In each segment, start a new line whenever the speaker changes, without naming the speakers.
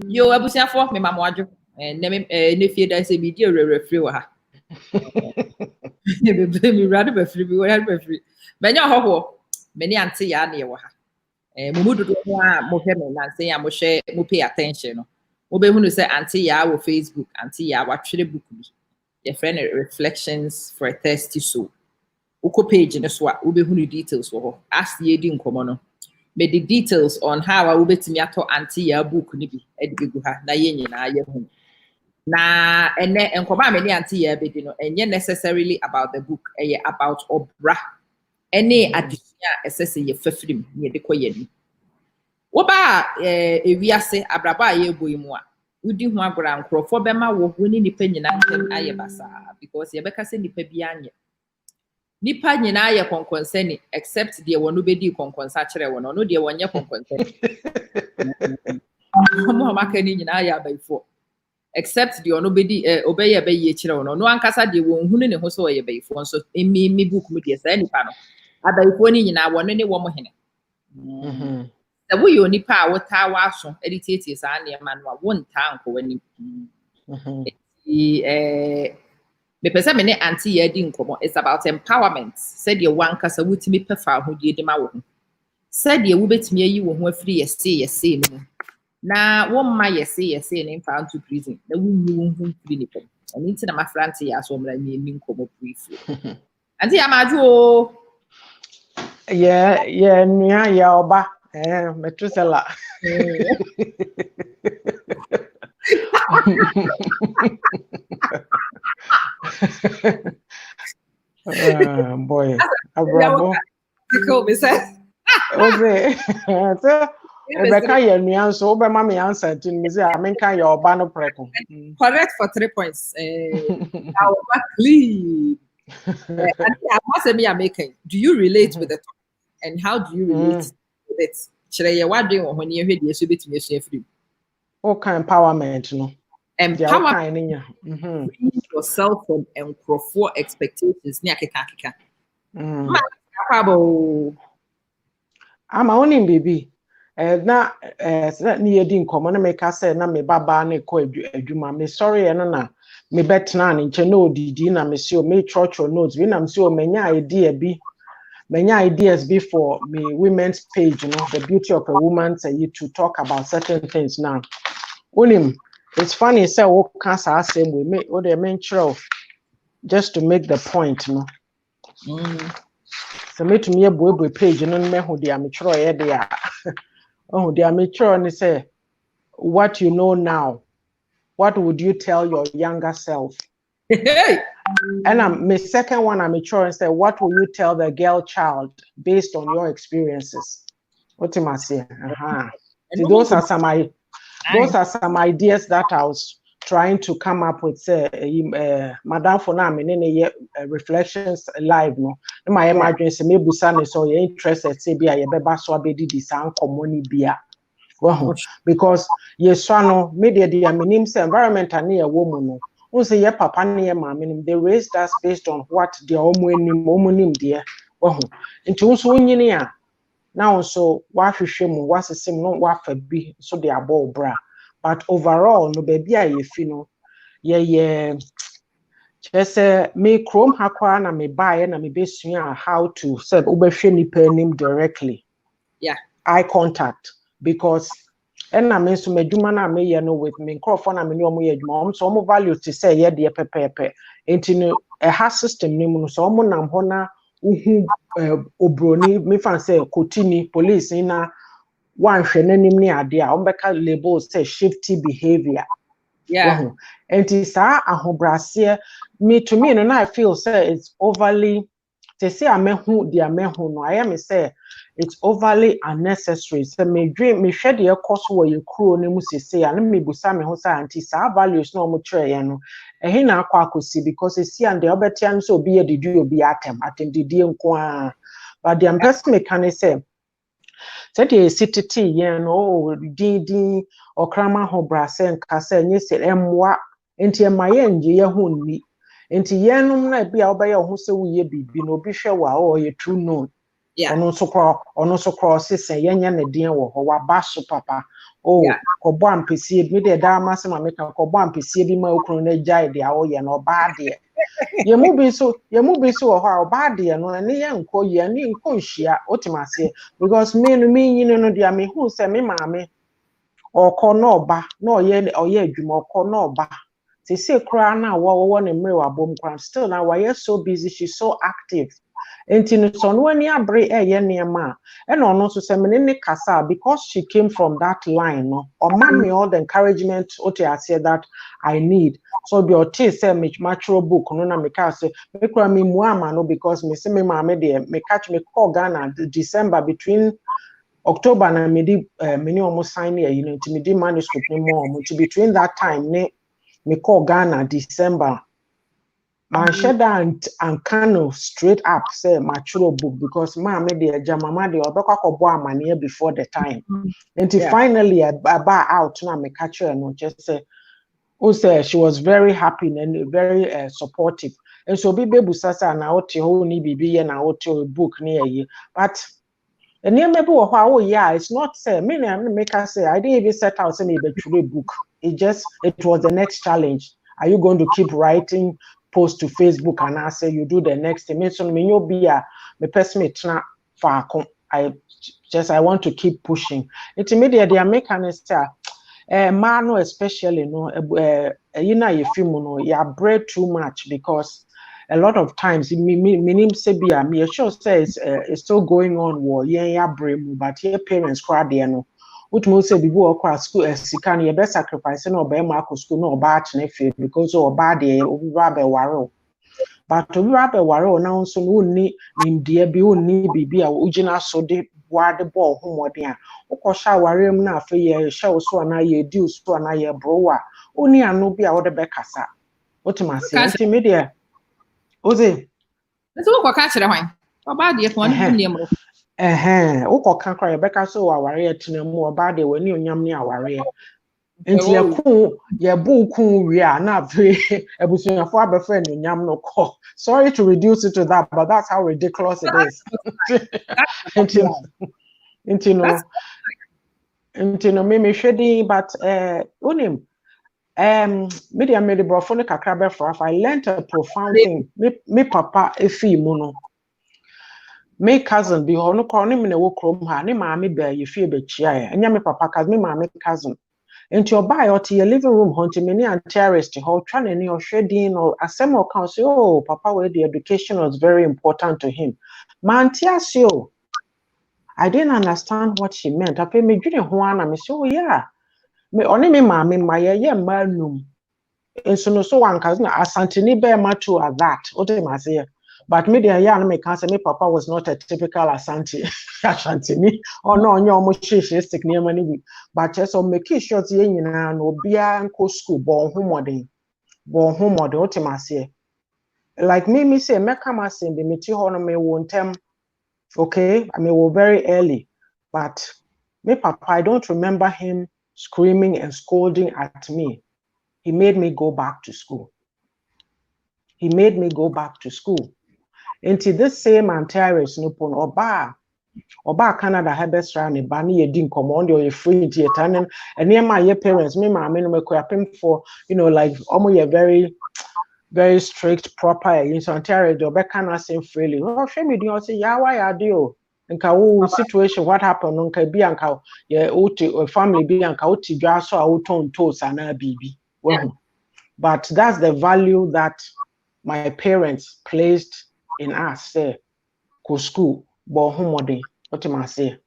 Yo, abusia for me mama wadwo. Ne fie da se bi di refree wa ha. Me rade be free bi, we rade be free. Menya hoho, me ni Aunty Yaa na ye wa ha. Mumu dodo ho a mo hwe me na say ya mo hwe mo pay attention no. Wo be hunu say Aunty Yaa wo Facebook, Aunty Yaa wa twere book bi. Your friend Reflections for a Thirsty Soul. Uko page no so a wo be hunu details wo ho. Ask ye di nkomo no. Me the details on how I will be to me ato Aunty Yaa book ni bi e de gu ha na ye nyina ye hu. Na ene enkoba me ni Aunty Yaa be di no enye necessarily about the book, about obra. Any addition essence ye fafrim ye de koye ni. Wo ba ewiase abraba ye boy mu a udi hu agora nkrofo be ma wo hu ni nipa nyina ntem aye basa because ye beka se nipa bi anye. Nipa nyina aye konkonseni except de wono be di konkonsa kire wono no de wonye konkonseni. Mo ma ka ni nyina aye abaifo except de ono be di obeye be ye kire wono no ankasa de won hu ne ho so ye baifo nso mi book mu de sa nipa no abaifo ni nyina wono ne wo mo hene. Da wo yo nipa a wota wa so editete sa na ma no wonta anko wani. Me pesa me ne Aunty Yaa di nkomo. It's about empowerment. Said ye wankasa wutimi pefa ho die de ma wo ho. Said ye wubetimi ayi wo ho afiri yesi no. Na wo mma yesi ne mfa into prison. Na wunni wo ho firi ne pam. Oni nti na mafra Aunty Yaa so mra ni nkomo briefly. Aunty Yaa maju.
Yeah, nia ya oba. Metusela. Boy, Abrabo. Okay. So, Rebecca, your nia so be mama answer to me say amenka your oba no preko.
Correct for 3 points. Now, clean. I must say me are making. Do you relate with the topic? And how do you relate with it? Should I what do when you hear the issue between free?
What kind empowerment, no?
Empowerment. Yourself from and for expectations.
I'm only baby. Na near din common make us say na me baba ne ko adwuma me sorry na me betna ne nche no didi na me see o me church or notes we na me see o menya idea bi. Many ideas before me women's page, you know, the beauty of a woman say you to talk about certain things now. Unim, it's funny, say what cancer same we make or the main show just to make the point, you know. So me to me a boy page, you know, me who the amateur there. Oh, the amateur and say what you know now. What would you tell your younger self? And my second one, I'm mature and say, what will you tell the girl child based on your experiences? What am I saying? So those are some ideas that I was trying to come up with. Say, Madam for now, reflections live. No, my emergency me busane so you interested. Say be a beba so abedi di san communi bia. Because yes, no media the environment and near woman. Say your papa near mammy, they raised us based on what the homonym dear. Well, into also now so what shame was a sim not what for be so they are ball bra. But overall, no baby, I feel just me chrome hakwa and me buy and me base how to say ubesheni per name directly.
Yeah,
eye contact because. And I mean, so me do man me no with me. Crawford and me no more mom. So more value to say yeah, dear pepe. Into a has system name so more nam hona obroni me fan say kotini police ina one shene ni idea. Beka labels say shifty behavior.
Yeah.
And it's ahobrasier me to me and I feel say it's overly. They say I mehu dia mehu no. I am say. It's overly unnecessary. So me dream me share the course where you crew ne musi say and me busa me ho say anti sa values no mo try no. Ehe na akwa akosi because see and the obetian so be a didi obi atem didi nko a. But the person me can say the city yen no didi okrama ho brase nka say nye se emwa enti emaye nje ye ho ni. Enti yenum na bia obeye ho se wo ye bibi no obi hwe wa o ye true known.
Yeah.
Ono so cross say yenya ne den wo ho wa ba so papa oh kobo ampesi me de da ma se ma make kobo ampesi bi ma okunu na jai de awo ye no ba de ye mu bi so ho a ba de no ne ye nko ye ne nko nhia otimase because me no me yin no dia me hu se me maame okọ na oba na oye adwuma okọ na oba se kra na wo ne mre wa bom kra still now why so busy, she's so active. Enti no so no ani abre ye niema e no no so se me ne kasa because she came from that line no or me all the encouragement I say that I need. So the ote say me macro book no na me ka say me kra me mu ama no because me say me ma me de me catch me call Ghana December between October na me di me almost sign here, you know, to me di manuscript no more to between that time me call Ghana December. Man shut down and Kano straight up say mature book because mama de mama de obeka ko bo amane before the time. Until finally I buy out na me catch her no just say she was very happy and very supportive. And so be sasa na oti ho ni bibi na oti book near but and near maybe oh yeah, it's not say me make her say I didn't even set out say me be book. It was the next challenge. Are you going to keep writing post to Facebook and I say you do the next thing? So me you be me person na far I want to keep pushing. It's immediately I make an man especially no you know you feel no you bread too much because a lot of times me say be me sure says it's still going on war yeah brain but your parents cry there no which most say people across school sikan you best sacrifice no be ma school no ba na fe because o ba there obi ba waro but obi ba waro now so no ni ndie bi oni bibi a ugina so de wade ball homodin a ukosha warem na afa ye show so na ye deal so na ye browa oni anu bi a wode be kasa otimase nti me de oze
so ko ka kire hwan oba de ko ni nim ro
ukoka kra ye beka so aware etinemu oba de wani onyam ni aware nti ye bu wi a na afi ebusunyafo abefa onyam no ko sorry to reduce it to that but that's how ridiculous it is nti no me hwedi but unim media me de brofo no kakra be for I learned a profound thing me papa efi mu no me cousin bi ho no ko ne me ne wo krom ha ne maame ba ye fie be chia ya enya me papa cousin me maame cousin enti oba ya oti ye living room ho enti me ne anterest ho twa ne ne ohwedin no asem o kan say oh papa where the education was very important to him man tiasio I didn't understand what she meant. I me dwene ho ana me say oh yeah me oni me maame ma ye ma num enso no so wan cousin asanteni be ma to at that what am I say but me there yeah me can say me papa was not a typical Asanteni or no onye omo stick near money but just on make sure ye nyina no bia nko school bon homodin what am I say like me say me come as in the meti ho no me won tem okay I mean we're very early but me papa I don't remember him screaming and scolding at me. He made me go back to school. Into this same Antares Nupon Oba Canada Hebesra ne Bani Yedin command or free theater and near my parents, me my men for like almost very, very strict, proper in Ontario, the Becana same freely. Oh, shame you don't say, yeah, why are you? And ka situation what happened on ka bianca yeah family bianca uti so auton toes and a baby well but that's the value that my parents placed in us say ko school bo homode what am I say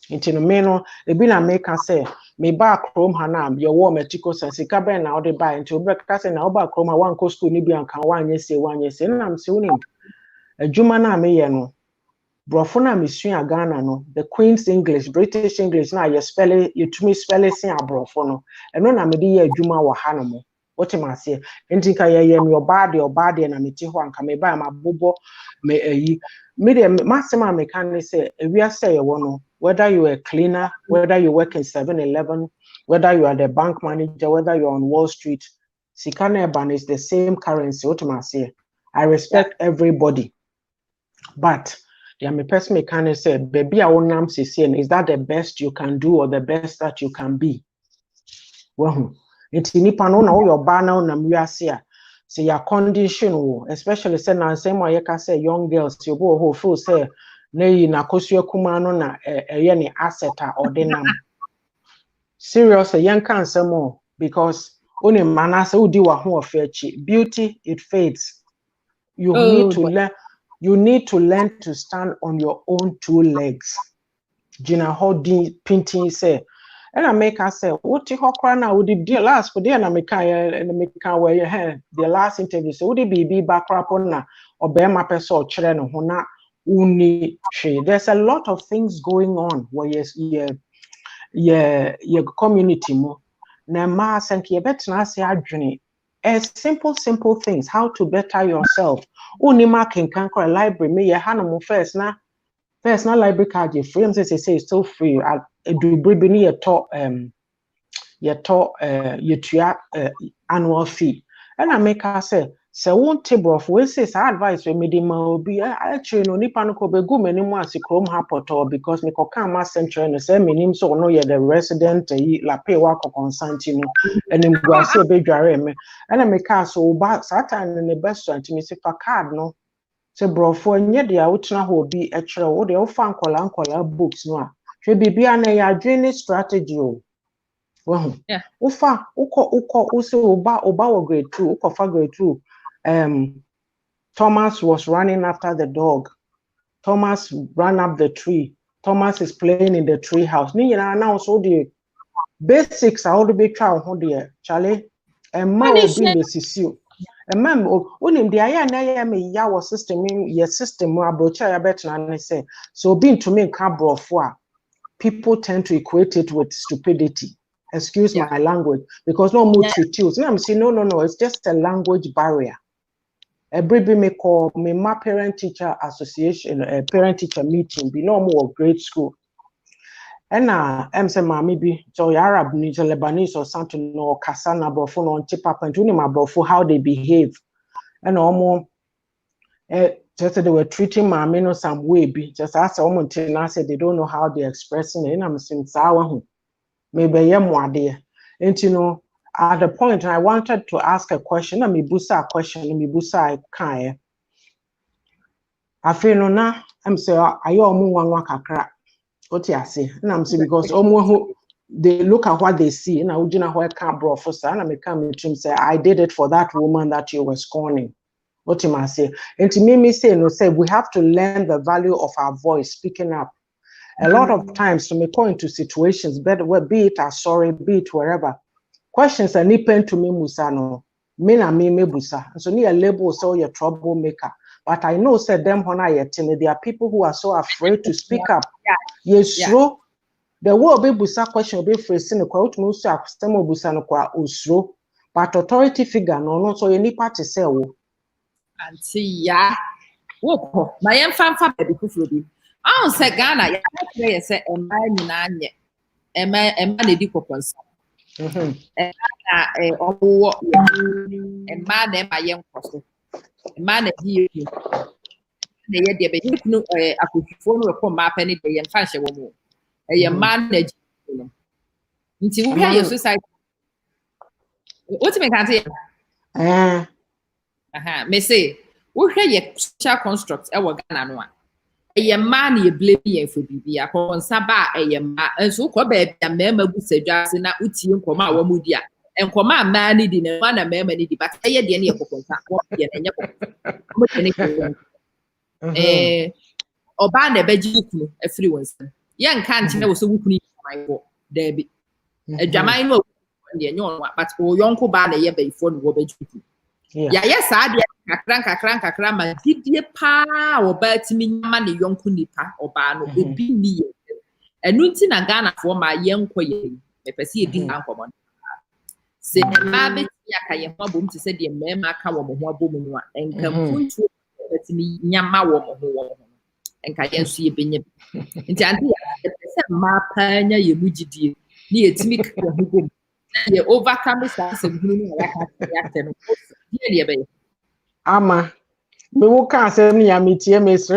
into no me no e bi na make say me ba krom hana ye wo metiko sense ka ben na ode ba into obi ka say na oba krom wan ko school ni bianca wan ye say na am say unim adwuma na me ye no brofo na mesua Ghana no the Queen's English British English na ye spell you to me spell sin abrofo no eno na me de ye adwuma wo ha no mo what am I say enti ka ye me obade na me ti ho anka me ba ma bobo me ayi me de masema me kan say ewia say ye wo no whether you are a cleaner whether you work in 7-Eleven whether you are the bank manager whether you are on Wall Street sikana ban is the same currency what am I say I respect everybody but yeah, me person kind of said, baby, I won't is that the best you can do or the best that you can be? Well, it's nipa no na your banner na mwiase say your condition wo, especially say na same way you can say young girls you go who feel say na yi na kosu akuma no na ye ne asset or denam. Seriously, young can say more because only manase udi wa ho ofechi. Beauty it fades. You need to learn to stand on your own two legs. Gina Hodin painting say, and I make her say, what you hokra now would the last for the where you had the last interview. So would it be back up on na or bear my person children who na uni tree. There's a lot of things going on where your community mo. Na ma sank ye bet na say adwene. Simple things, how to better yourself. Unima can a library, me ya hanamu first na library card you free. Say it's still free. I do bring your top annual fee. And I make her say, so one table of we say advice we made him be actually no nipa no ko be go many more as chrome hapoto because me ko kan ma central no say me nim so no ye the resident la pay wa ko consantino and him go say be dware me and I make her so ba satan in the best and me say fa card no say bro for nye dia wotena ho bi e kire wo de wo fa nkola books no a hwe bibia na ya adwene strategy o. Well,
yeah.
Ufa, Uba grade 2, Ukofa grade 2. Thomas was running after the dog. Thomas ran up the tree. Thomas is playing in the tree house. Ni now so the basics are all the big child there, Charlie. And ma obi the sisiu. And ma'am, unim the aya na ya me ya was system your system more about ya better and say so being to me cabro for people tend to equate it with stupidity. Excuse my language, because no more treaties. I'm saying no, it's just a language barrier. A baby may call me my parent teacher association, a parent teacher meeting, be no more grade school. And I'm saying, maybe so Arab needs a Lebanese or something or Kasana Brofo on chip up and tuning my brofo how they behave. And almost just they were treating my men some way, be just ask a woman and I said they don't know how they're expressing it. And I'm saying, maybe more there. And you know, at the point I wanted to ask a question, and me busa a question, and me busa a kind. I feel no na. I'm saying, are you one kakra? What you say? And I'm saying because who they look at what they see, and I would know where can't bro for son. And I come to him say, I did it for that woman that you were scorning. What you must say? And to me say no say we have to learn the value of our voice, speaking up. A lot of times to me point to situations, be it sorry, be it wherever. Questions are nipping to me musano. Me na me busa. So near label so you're troublemaker. But I know said them when I attend, there are people who are so afraid to speak up. Yes, true. The word be busa question be phrasing the quote most of some busa no kwa usro. But authority figure no so any party say wo.
Aunty Yaa. Woko. My young fan baby kufubi. I say Ghana, ya say Emma Ninanye. Emma Lady Coppons. Emma Emma young person. Emma here. The year be no a phone will come up any day and fashion woman. A man until we hear your society. What do you mean? Me say, we hear your social constructs. Our Ghana no one. A man ye blame ye for Bibia, upon Saba, a man, and so called baby, a member who said, Jackson, not Uti and Coma, Wamudia, and Coma man needing a one a memory, but I had any of or ban a bejuku, a free one. Young can't know so we my book, Debbie. A Jamino, but for Yonko ban a year before the Wobejuku. Yes, I did. Kakranka, did ye pa or bet me money young kunipa or ban would be me. And Nuntin and Ghana for my young quay, if I see a ding uncommon. Say, Mabbit Yaka, boom to say the memma cow boom and come to me Yama woman and can see a binyam. And Jantia, my panya, you mujidi, near to me, you overcome the stars and blooming like a ama
We can't say me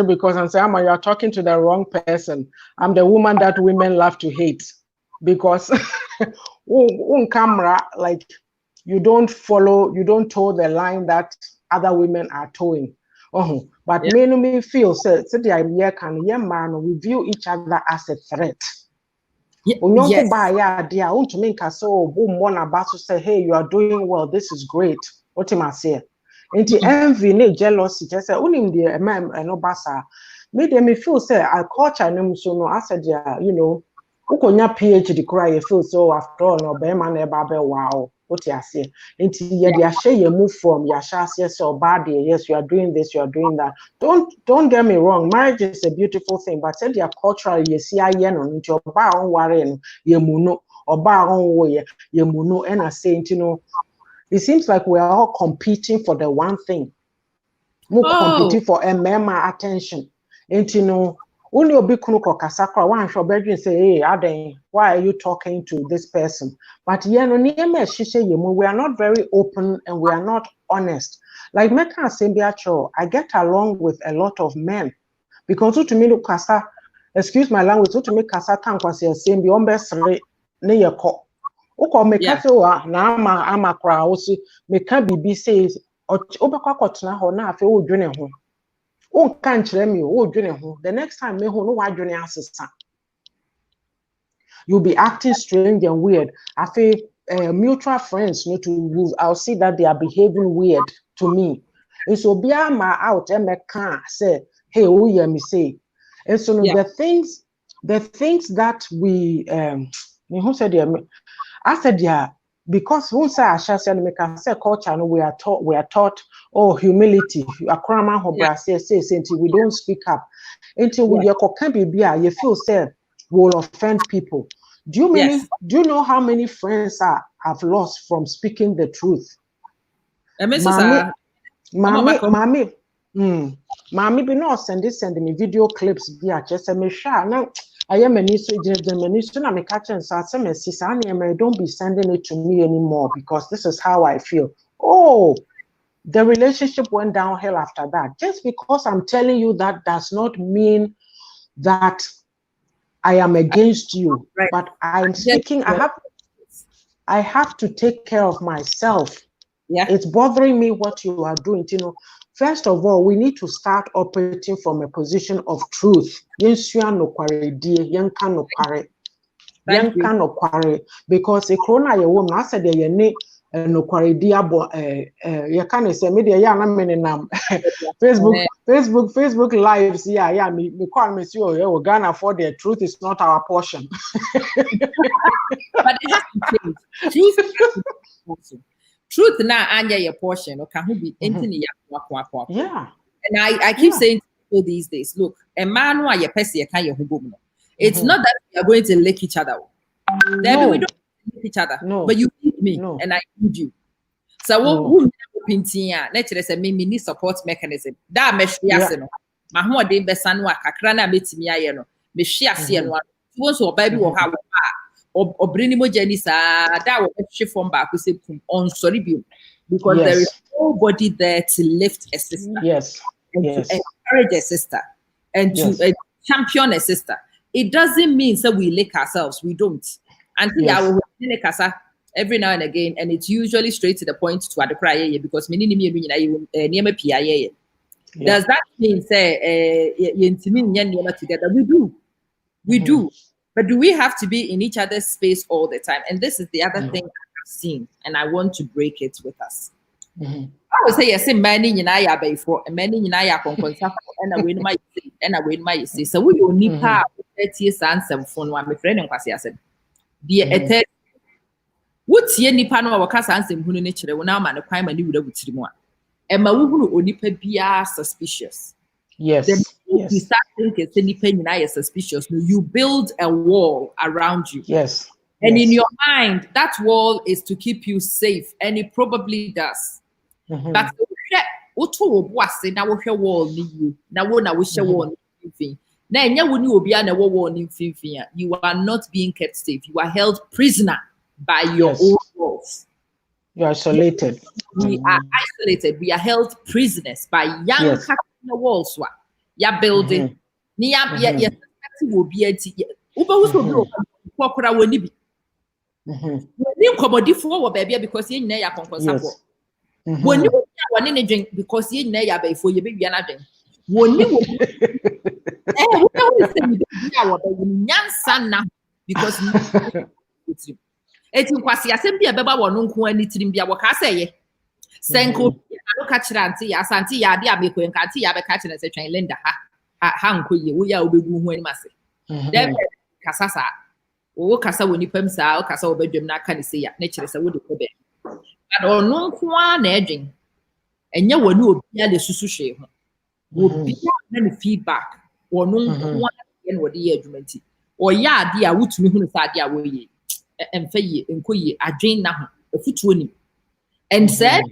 because I'm saying you are talking to the wrong person. I'm the woman that women love to hate because on camera, like you don't toe the line that other women are towing. But me feel so man, we view each other as a threat. Yes. Say, hey, you are doing well, this is great. What am I saying? Into envy, ne jealousy, just say, unim the man and no basa. Me feel say I culture no so no. I said, yeah, you know, ukonya PhD cry, you feel so after all, no be man wow. What you say? Into yeah, share you move from your shas, yes, or bad, yes, you are doing this, you are doing that. Don't get me wrong, marriage is a beautiful thing, but said your cultural, you see, I no into your bar on worrying, you muno, or bar on way, you muno, and I say, you know. It seems like we are all competing for the one thing. More competing for a mema attention. And you know, only a big kasakra one shall bedroom say, hey, Aden, why are you talking to this person? But yeah, no, we are not very open and we are not honest. Like Meka Sembiacho, I get along with a lot of men because to me, kasa, excuse my language, to me, kasa tankwasi sembi ombesre ne yako. Uko meka wa na ama kra osi meka bibi says obekwa kotena ho na afi o dwene ho o kan kire me o dwene ho the next time me ho no wa dwene asesa you'll be acting strange and weird afi mutual friends no to I'll see that they are behaving weird to me and so bia ma out e meka say hey o ya me say and so the things that we who said I said, yeah, because once I shall say, culture, we are taught, oh, humility, we don't speak up. Until we can be beer, you feel said, will offend people. Do you know how many friends I've lost from speaking the truth? Mommy, be not sending me video clips, just a now. I am a minister, I'm a catcher, and don't be sending it to me anymore because this is how I feel. Oh, the relationship went downhill after that. Just because I'm telling you that does not mean that I am against you, but I'm speaking. I have to take care of myself. Yeah, it's bothering me what you are doing. You know, first of all, we need to start operating from a position of truth. Because a corona you woman I said you need no quality you can say media yeah na Facebook lives yeah me call me you Ghana for the truth is not our portion.
But it has to change. Truth now anya your portion or can who be anything
yeah.
And I keep saying to people these days, look, a man who are your person can your home. It's not that we are going to lick each other. Then we don't lick each other. But you need me and I need you. So who let's say me need support mechanism. That mesh no. My home de besanwa kakra na metimi aye no. Me share see no. Once or baby or have or bring emoji that will shift from back on sorry because there is nobody there to lift a sister.
Yes.
And to encourage a sister and to champion a sister. It doesn't mean that we lick ourselves. We don't. And every now and again, and it's usually straight to the point to the cry because does that mean together? We do. We do. But do we have to be in each other's space all the time? And this is the other thing I've seen, and I want to break it with us. I would say yes, many in I before, and many in I and I win my say. So we only part 30 years and phone one my friend and Quasi said, dear Ete, what's ye nipa no waka sansem hunu ne kire wona ma ne kwan ma ne wura butiri mu a e ma wo hunu onipa bia suspicious.
Yes.
You start thinking nipa nyina is suspicious. No, you build a wall around you.
Yes.
And in your mind, that wall is to keep you safe, and it probably does. But now wall you now wall you are not being kept safe. You are held prisoner by your own walls.
You're isolated.
We are isolated. We are held prisoners by young cats in the walls. Ya building. Ni ya will be a Uber was so Pokora will be. You commodity for baby because you know your concourse. When you want any drink because you know before you be another. When you because it's kwasi asem bia beba wono nko ani tirim bia wo ka say senko anu ka kira anti ya santi ya de abeko enka anti ya be ka kira se twen Linda ha nko ye wo ya obegu hu ani mase dem kasasa wo kasa woni pam sa wo kasa wo bedwem na aka ne se ya na kire se wo de ko be but ono nko a na edwen enye woni obi ale susu hwe ho obi na ne feedback ono nko a ye no de ye adwumanti o ya ade a wutumi hu ne sa ade a wo ye emfaye enkoye adwen na ho afutuo ni and said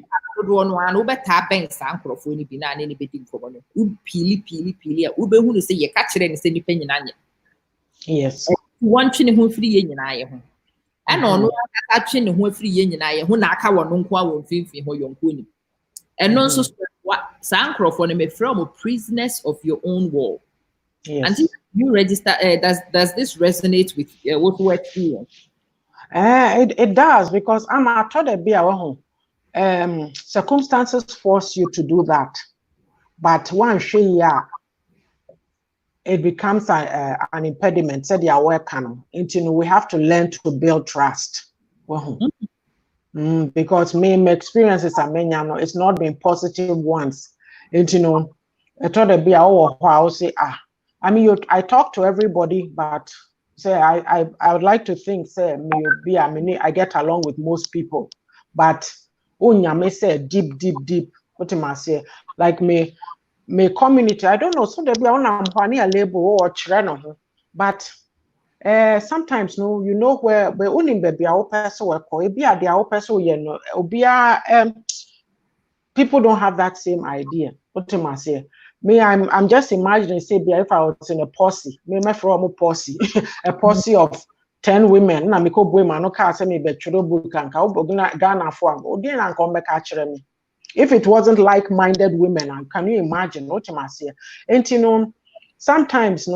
do no an obeta ben sa nkrofo ni bi na ne bedi nkomo no u pili a ubehu no se ye ka kire ne se nipa nyina nya
yes
won twe ne ho firi ye nyina ye ho ana ono aka twe ne ho firi ye nyina ye ho na aka wono nko a won finfin ho yonko ni eno nso sa nkrofo no me from prisoners of your own wall. Yes. And you register does this resonate with what you experience?
It does, because I'm at the be circumstances force you to do that, but once it becomes an impediment. Said you are welcome. We have to learn to build trust. Because my experiences are many. It's not been positive once. I thought the be I say I mean I talk to everybody, but. Say I would like to think say maybe I get along with most people, but may say deep what am I say like me community I don't know so there be on a label or channel but sometimes no you know where only baby our person work or be at the person people don't have that same idea. What am I say? Me, I'm just imagining, say, if I was in a posse, me from a posse, a posse of 10 women, na me ko boy man no ka say me be churo book and ka Ghana for o dey na come back actually me. If it wasn't like-minded women, can you imagine what am I say? And sometimes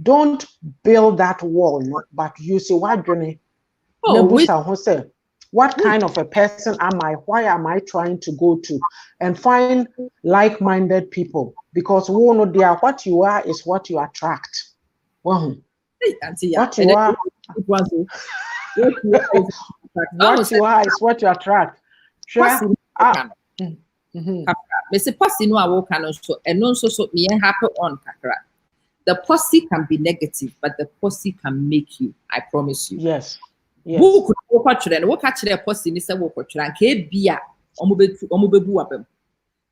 don't build that wall, no, but you see what journey. What kind of a person am I? Why am I trying to go to and find like-minded people? Because what you are is what you attract. What you are, what you are is what you attract.
The posse can be negative, but the posse can make you. I promise you.
Yes. Yes.
Who could watch it and walk at the posse in the walk and Kbia omubebu abem.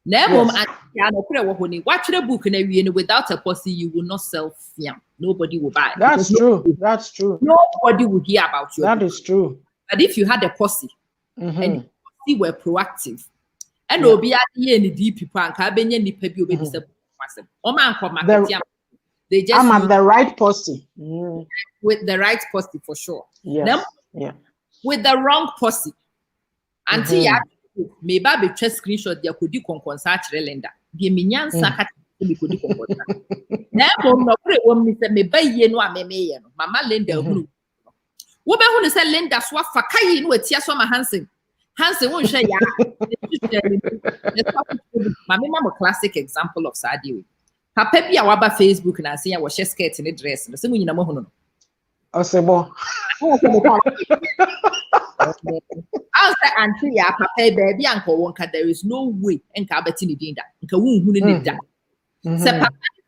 Never watch the book and without a posse, you will not sell film. Nobody will buy.
That's true. That's true.
Nobody will hear about you.
That is true.
But if you had a posse and the posse were proactive, and obi any deep people and Kabenya ni pebi obi they just
I'm at the right posse.
With the right posse for sure.
Yes.
With the wrong posse. Aunty Yaa maybe be chest screenshot dia kodi konkonsa akire Linda. Bi minyansa ka be kodi konkonsa. Na bom no pre wom ni se me baye no amemeye no. Mama Linda hunu. Wo be hunu se Linda so afa kai no atia so ma Hansen won hwe ya. Mama classic example of Sadi. Papa bi a waba Facebook na say ya wo share skirt ni dress no se mu nyina mo hunu no.
Osebo.
I'll say Aunty Yaa papa baby anko wonka there is no way enka abeti ni dinda nka wonhu ni da se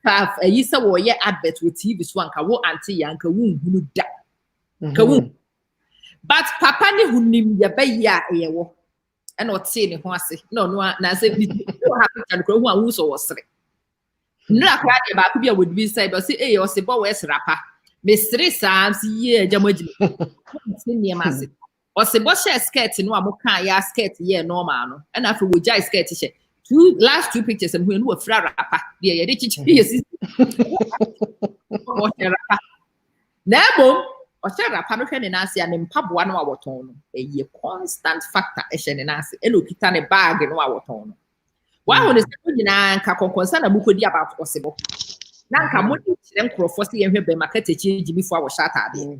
papa yi se wo ye advert with TV so anka wo Aunty Yaa nka wonhu ni da nka won but papa ni hunim ya bayi a ye wo e na ote ni ho ase no na say bi so happy kan ko hu a wo so wo sere nra kwa de ba ku bi a wo bi say but say eh o se bo we srapa me sere sam si ye jamagini se ni ma se o se bo share skirt no amoka ya skirt ye normal no and afi wo jai skirt she last two pictures and when we fra rapa de ye de chichi yes o rapa na bom or share a panocan and answer and impabuano our tone, a constant factor, a shen and answer, and look it on a bag in our tone. Why would the concern a book about possible? Now come with them crofosty and her market change before I was shut at it.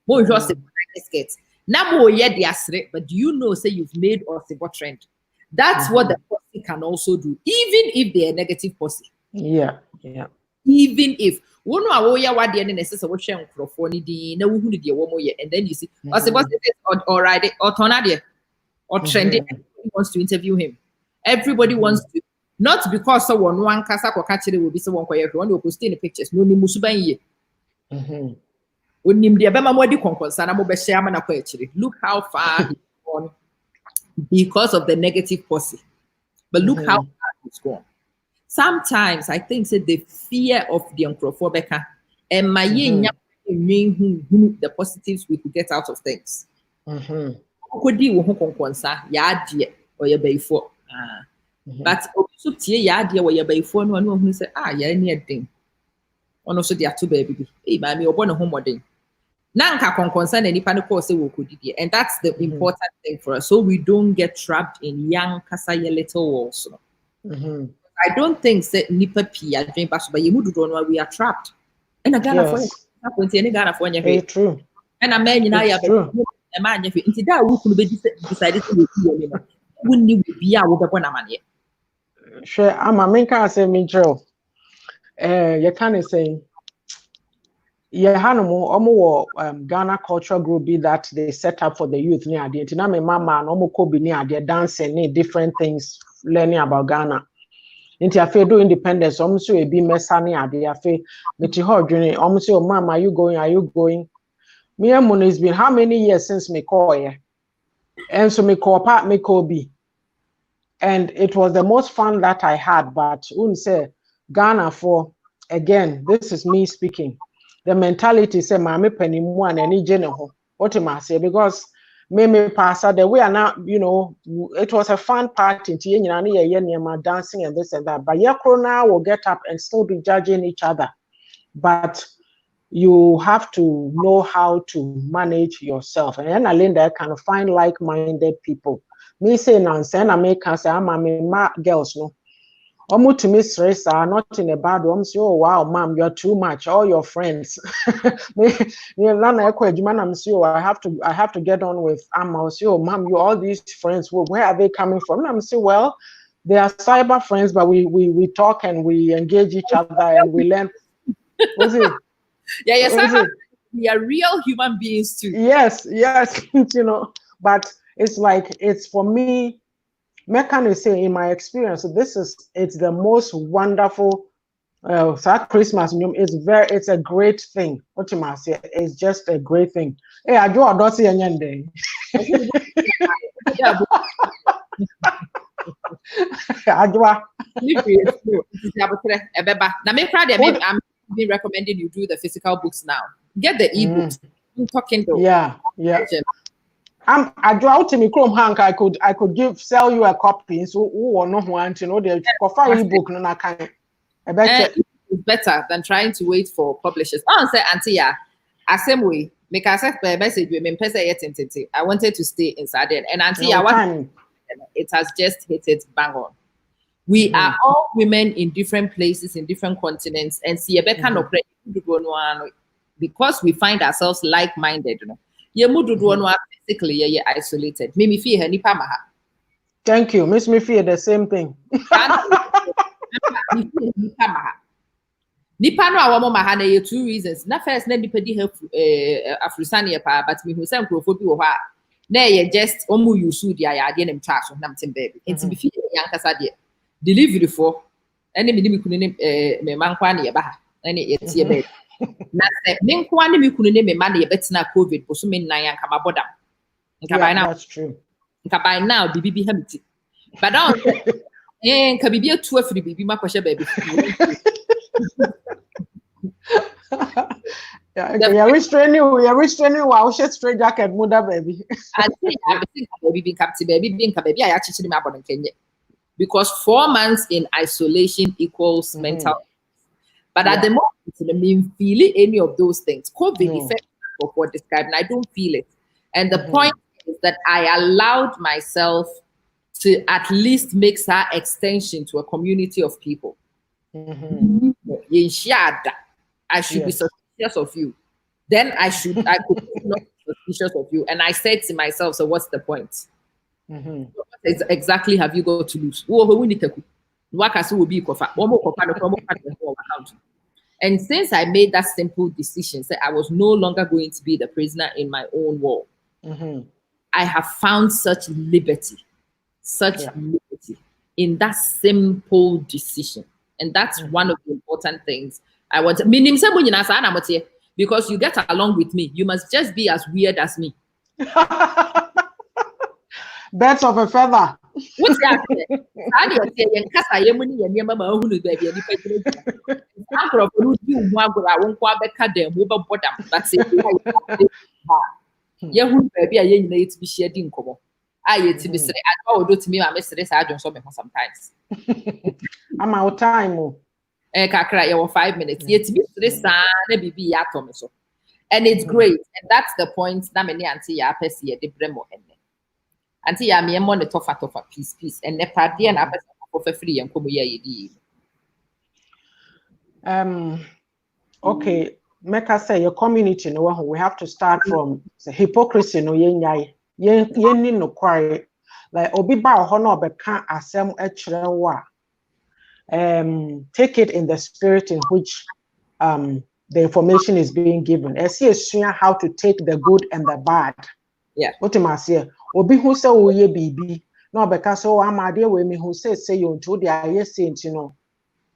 More just skate. Now more yet the asset, but do you know, say you've made or say what trend? That's what the posse can also do, even if they're negative posse.
Yeah.
Even if one know what the necessary what share microphone di na who the one more and then you see or say what's this or right or tornado or trending. Everybody wants to interview him. Everybody wants to, not because someone one casa or catch will be someone quiet one will post in the pictures. No ni musuban ye. Look how far he's gone because of the negative posse. But look how far he's gone. Sometimes I think that the fear of the uncrophobic and my the positives we could get out of things. Could deal with or your bay for. But also yadia or your bay for no one who said, yeah, near thing. One also they are two baby. Hey, mammy, or born a home wedding. Nanka can concern any panic course we could do, and that's the important thing for us. So we don't get trapped in young Kasaya little walls. I don't think that Nipa Pia dream pass by you don't know we are trapped. And a Ghana for any Ghana for you.
True.
And a man in I true. A man if into that who could be decided to be wouldn't you be out with the one man yet?
Sure, I'm a main car say me Joe. You can't say Ghana cultural group be that they set up for the youth near the Tiname Mama and Omoko be near their dancing different things learning about Ghana. Into a do independence, almost a be messani at the affair. Meti Hodrini, almost your mom, are you going? Are you going? Me and Moon, it's been how many years since me call here? And so me call part me Kobe. And it was the most fun that I had, but wouldn't say Ghana for again, this is me speaking. The mentality say mama penny one any general. What am I say? Because me pass the way are not, it was a fun party in dancing and this and that. But now will get up and still be judging each other. But you have to know how to manage yourself. And then I learned that kind of find like-minded people. Me say nonsense, I make us say, I'm girls, no. Omu to me stress are not in a bad way. Say, oh wow, mom, you're too much. All your friends. I have to get on with I'll say, oh mom, you all these friends, where are they coming from? And I'm say, well, they are cyber friends, but we talk and we engage each other and we learn. What's it?
Yeah, we are real human beings too.
Yes, but it's like it's for me. Can say in my experience, it's the most wonderful Christmas. It's a great thing. What you must say, it's just a great thing. Hey, I do not see any day.
I'm recommending you do the physical books now. Get the ebooks. I'm talking to
yeah. I draw to me Chrome Hank. I could sell you a copy. So who no want the ebook no I can. I bet
it's better than trying to wait for publishers. Oh, say Aunty Yaa, same way. Make a message with me. I wanted to stay inside it, and Aunty Yaa, it has just hit it bang on. We are all women in different places, in different continents, and see a better because we find ourselves like-minded. Physically isolated. Mimi feel nipa maha.
Thank you. Miss me feel the same thing.
Nipa no awamo maha na ye two reasons. Na first na nipa di help Afrisania pa, but me who say nkrofo bi wo ha. Na ye just omu yusu dia ya ade nem twa so nam tem baby. Enti me feel yan kasa de. Delivery for. Ene me kunu ne me mankwa na ye ba ha. Ene ye tie baby. Na se me nkwa ne me kunu ne me ma na ye betina COVID bo so me nan yan kama bodam.
That's true.
By now, BB Hamiti. But now, and can be a 2 or 3 BB Makosha baby.
We are restraining while she straight jacket, mother baby.
I think baby captive baby being baby. I actually map on Kenya because 4 months in isolation equals mental. But at the moment, I mean, feeling any of those things, COVID effect for describing. I don't feel it. And the point is that I allowed myself to at least make that extension to a community of people. I should be suspicious of you. Then I could not be suspicious of you. And I said to myself, so what's the point? What exactly have you got to lose? And since I made that simple decision, that I was no longer going to be the prisoner in my own world, I have found such liberty in that simple decision. And that's one of the important things I want. Because you get along with me, you must just be as weird as me.
Birds of a feather.
What's that? Sometimes.
I'm out time.
Kakra, you 5 minutes. And it's great. And that's the point that many Aunty Yaa pesi de bremo ene. Aunty Yaa me mo ne tofa peace. And ne padi and apesa for free and komo ye.
Okay, make us say your community no we have to start from the hypocrisy no yen no kware. Like obi ba ho no beka asem ekire wa. Take it in the spirit in which the information is being given. I see how to take the good and the bad.
Yeah.
What am I saying? Obi who say oh ye baby. No because so am I there with me who say you to the yes saint, you know.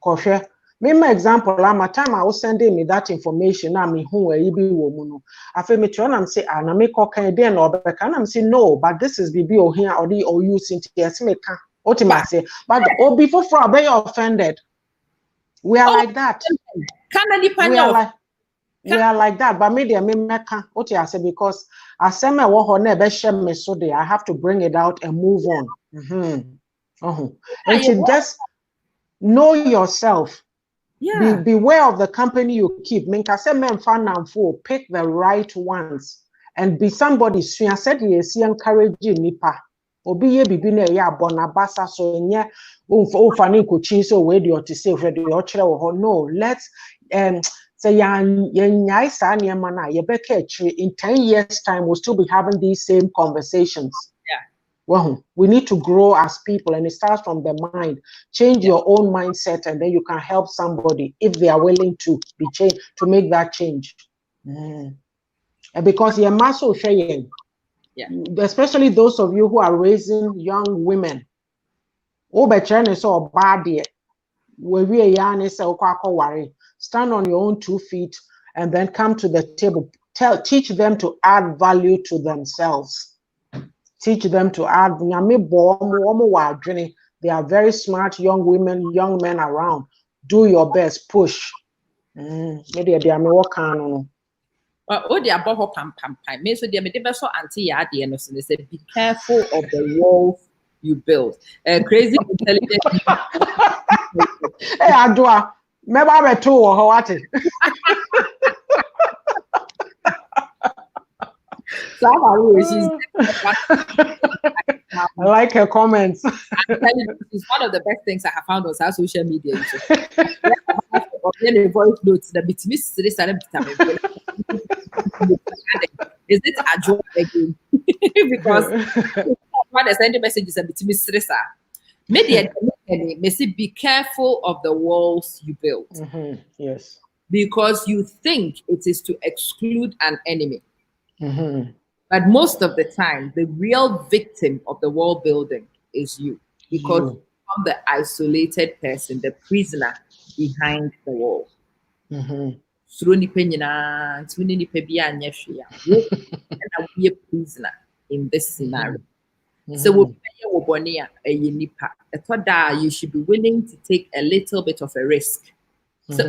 Koshe. Me my example, my time I was sending me that information. I mean who ye be woman. I feel me try and say na me cocaine then or because I'm say no, but this is BB or here or the or you saint yes me can. What am I say? But before I be offended. We are like that. We are like that. But me meka. What I say because I say me wo never share me so there. I have to bring it out and move on. And to just know yourself.
Yeah.
Beware of the company you keep. Minka say men fan and fool. Pick the right ones and be somebody. So I said yes, encourage nipa. Obi ye bibi na ya bonabasa so nye fani kuchi so we do to say ready or no let's say nyai sa niema na ye beke in 10 years time we'll still be having these same conversations. Well, we need to grow as people and it starts from the mind. Change your own mindset and then you can help somebody if they are willing to be changed to make that change. And because you're maso sharing.
Yeah.
Especially those of you who are raising young women. Stand on your own 2 feet and then come to the table. Teach them to add value to themselves. Teach them to add. They are very smart young women, young men around. Do your best. Push. Maybe they are
oh, they are boho pam. Me so they me so Aunty Yaa de no so they say be careful of the walls you build. Crazy intelligent.
Hey, Adwa, maybe two or what? I like her comments.
It's one of the best things I have found on social media. Voice notes that is it a joke again? Because when I send messages and media be careful of the walls you build.
Yes.
Because you think it is to exclude an enemy. But most of the time, the real victim of the wall building is you. Because you are the isolated person, the prisoner behind the wall. So we be a prisoner in this scenario. So you should be willing to take a little bit of a risk. So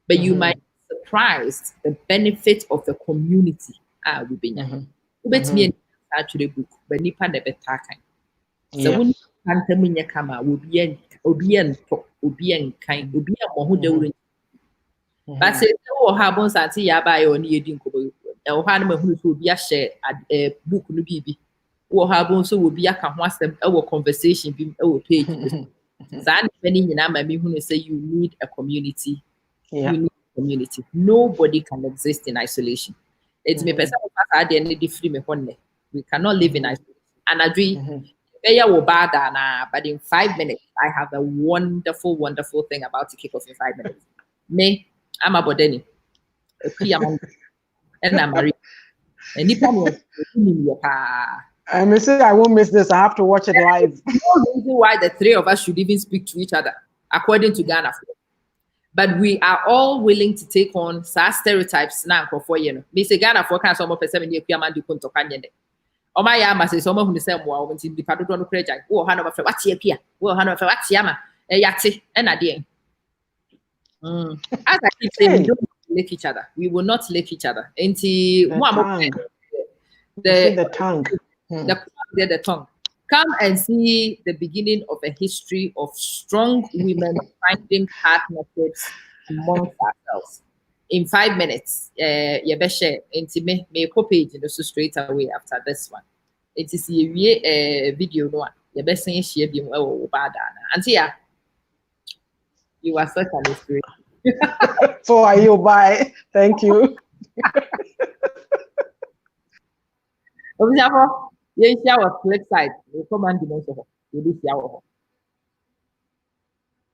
but you might be surprised the benefit of the community. Actually book, but nipa never taken. So when Pantaminya Kama will be obi and kind, will be a mohude But say oh happens Aunty Yaa buy on ye dinko. O ha no mahu so obi a share book no bibi. O ha bon so obi aka ho asem e conversation bi e page. Zan many nyina ma me hu say you need a community.
Yeah.
You need a community. Nobody can exist in isolation. It's me person we cannot live in isolation. And I agree. But in 5 minutes, I have a wonderful, wonderful thing about to kick off in 5 minutes. Me, I'm a bodeni. And I'm married. And
I may say I won't miss this. I have to watch it live.
No reason why the three of us should even speak to each other, according to Ghana. But we are all willing to take on such stereotypes now for you know. Me say Ghana for can some person in the man do kunto kanyende. O my yama say some who say mo when the padu no preja. Wo ha no fa what ye pia. Wo ha no fa what yama. Yate and ade. As I keep saying, we don't lick each other. We will not lick each other.
The tongue.
The tongue. Come and see the beginning of a history of strong women finding partnerships amongst ourselves. In 5 minutes, share intimate me page so straight away after this one. It is a video no one. Best saying she be bad. Aunty Yaa, you are such an inspiration.
So are you bye. Thank you.
Yes, our flip side. We come and dimension. We do see our